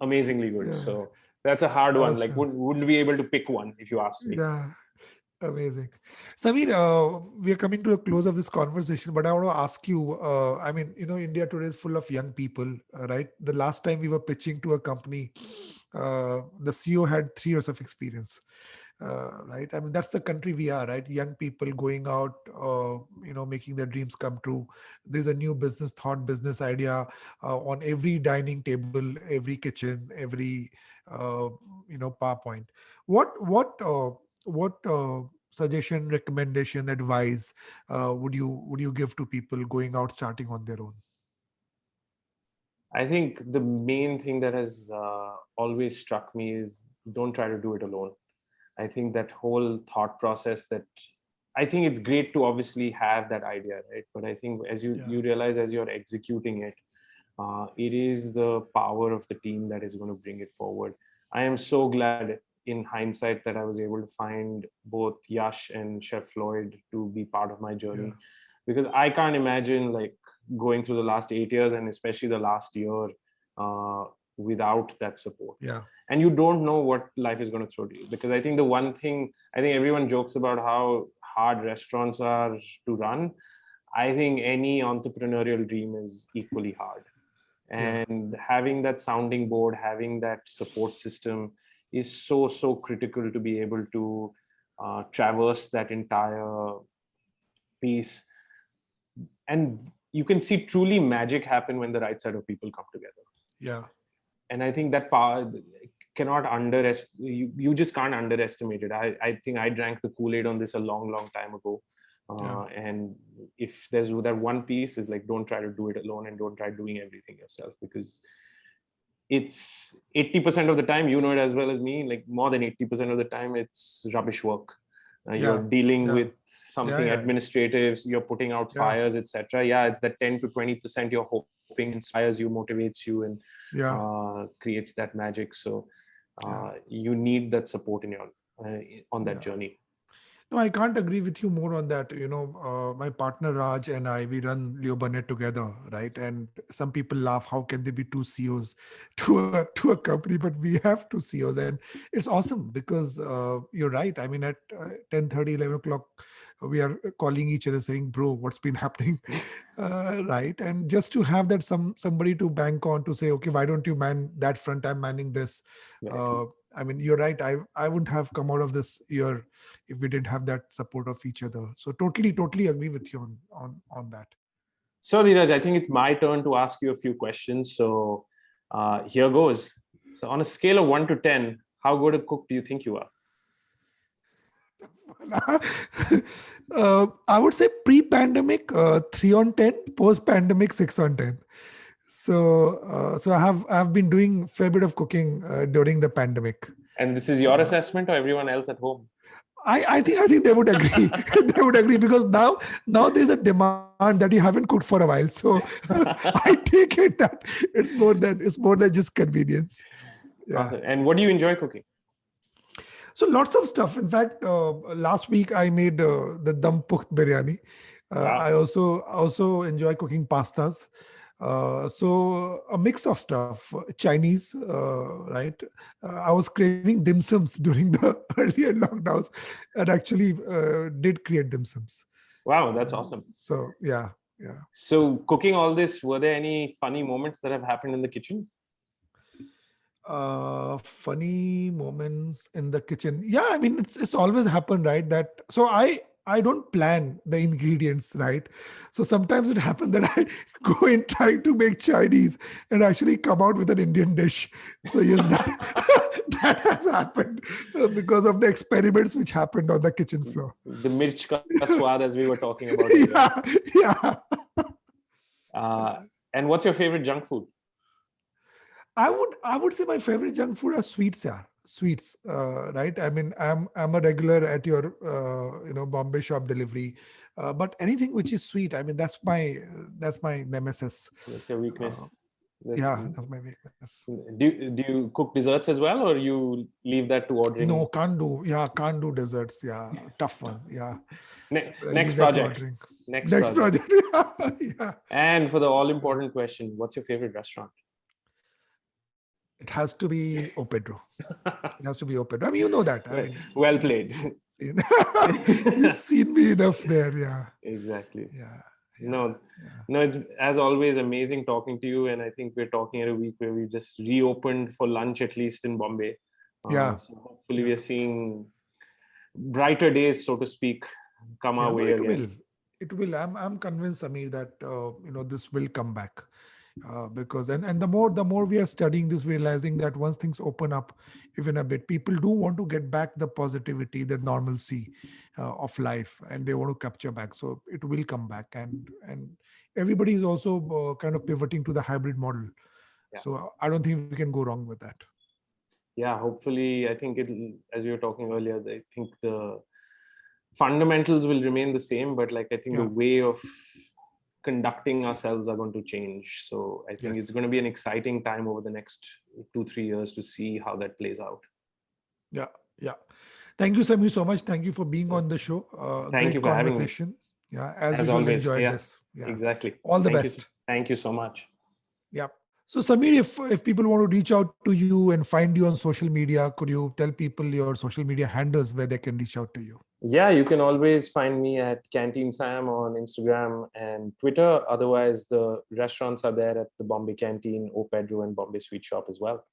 amazingly good. yeah. So that's a hard one. Like Awesome. wouldn't be able to pick one if you asked me. Yeah, amazing. Sameer, we are coming to a close of this conversation, but I want to ask you. I mean, India today is full of young people, right? The last time we were pitching to a company, the CEO had 3 years of experience. Right, I mean, that's the country we are, right? Young people going out, making their dreams come true. There's a new business thought, business idea on every dining table, every kitchen, every uh, PowerPoint. What suggestion, recommendation, advice would you give to people going out, starting on their own? I think the main thing that has always struck me is don't try to do it alone. I think that whole thought process, that I think it's great to obviously have that idea, right? But I think as you Yeah, realize as you're executing it, it is the power of the team that is going to bring it forward. I am so glad in hindsight that I was able to find both Yash and Chef Floyd to be part of my journey, Yeah. because I can't imagine like going through the last 8 years and especially the last year uh, without that support. Yeah. And you don't know what life is going to throw to you, because I think the one thing, I think everyone jokes about how hard restaurants are to run. I think any entrepreneurial dream is equally hard, Yeah. and having that sounding board, having that support system is so critical to be able to traverse that entire piece. And you can see truly magic happen when the right set of people come together. Yeah. And I think that power cannot underestimate, you just can't underestimate it. I think I drank the Kool-Aid on this a long time ago. Yeah. And if there's that one piece is like, don't try to do it alone and don't try doing everything yourself, because it's 80% of the time, you know it as well as me, like more than 80% of the time, it's rubbish work. You're Yeah. dealing Yeah. with something administrative, you're putting out Yeah. fires, etc. Yeah, it's that 10 to 20% you're hoping inspires you, motivates you, and Yeah. creates that magic. So Yeah. you need that support in your on that Yeah. journey. No, I can't agree with you more on that. My partner Raj and I, we run Leo Burnett together, right? And some people laugh, how can there be two CEOs to a company? But we have two CEOs, and it's awesome because you're right. I mean, at 10:30, 11 o'clock, we are calling each other saying, "Bro, what's been happening?" Right? And just to have that somebody to bank on to say, "Okay, why don't you man that front? I'm manning this." Right. Uh, I mean, you're right. I wouldn't have come out of this year if we didn't have that support of each other. So totally agree with you on that. So Dheeraj, I think it's my turn to ask you a few questions. So here goes. So on a scale of 1 to 10, how good a cook do you think you are? I would say pre-pandemic 3 on 10, post-pandemic 6 on 10. So I've been doing a fair bit of cooking during the pandemic. And this is your assessment or everyone else at home? I think they would agree. They would agree because now there's a demand that you haven't cooked for a while. So I take it that it's more than just convenience. Yeah. Awesome. And what do you enjoy cooking? So lots of stuff. In fact, last week I made the dum pukht biryani. Wow. I also enjoy cooking pastas. So a mix of stuff, Chinese, right? I was craving dim sums during the earlier lockdowns, and actually did create dim sums. Wow, that's awesome. So yeah. So cooking all this, were there any funny moments that have happened in the kitchen? Funny moments in the kitchen. Yeah, I mean it's always happened, right? That so I don't plan the ingredients, right? So sometimes it happens that I go in trying to make Chinese and actually come out with an Indian dish. So yes, that that has happened because of the experiments which happened on the kitchen floor. The mirch ka swad, as we were talking about earlier. Yeah. Uh, and what's your favorite junk food? I would say my favorite junk food are sweets, yeah. Sweets, right? I mean, I'm a regular at your Bombay shop delivery, but anything which is sweet, I mean, that's my nemesis. That's your Uh, weakness. yeah, that's my weakness. Do you cook desserts as well, or you leave that to ordering? No, can't do. Yeah, can't do desserts. Yeah, tough one. Yeah, Next leave that to project. ordering. Next Next project. project. Yeah. And for the all important question, what's your favorite restaurant? It has to be O Pedro. It has to be O Pedro. I mean, you know that. I mean, Well played. you've seen me enough there. Yeah. Exactly. Yeah. No, Yeah. no, it's as always amazing talking to you. And I think we're talking at a week where we just reopened for lunch, at least in Bombay. Yeah. So hopefully we are seeing brighter days, so to speak, come our Yeah, no, way it again. will. It will. I'm convinced, Samir, that this will come back because and the more we are studying this, realizing that once things open up even a bit, people do want to get back the positivity, the normalcy of life, and they want to capture back. So it will come back, and everybody is also kind of pivoting to the hybrid model. Yeah. So I don't think we can go wrong with that. Yeah, hopefully, I think as we were talking earlier, I think the fundamentals will remain the same, but like I think the Yeah. way of conducting ourselves are going to change. So I think it's going to be an exciting time over the next 2-3 years to see how that plays out. Yeah, yeah. Thank you, Sameer, so much. Thank you for being on the show. Thank Great you for having me. conversation. Yeah, as As usual, always. enjoyed Yeah, this. Yeah. exactly. All the Thank you. best. Thank you so much. Yeah. So, Sameer, if people want to reach out to you and find you on social media, could you tell people your social media handles where they can reach out to you? Yeah, you can always find me at Canteen Sam on Instagram and Twitter. Otherwise, the restaurants are there at the Bombay Canteen, O Pedro, and Bombay Sweet Shop as well.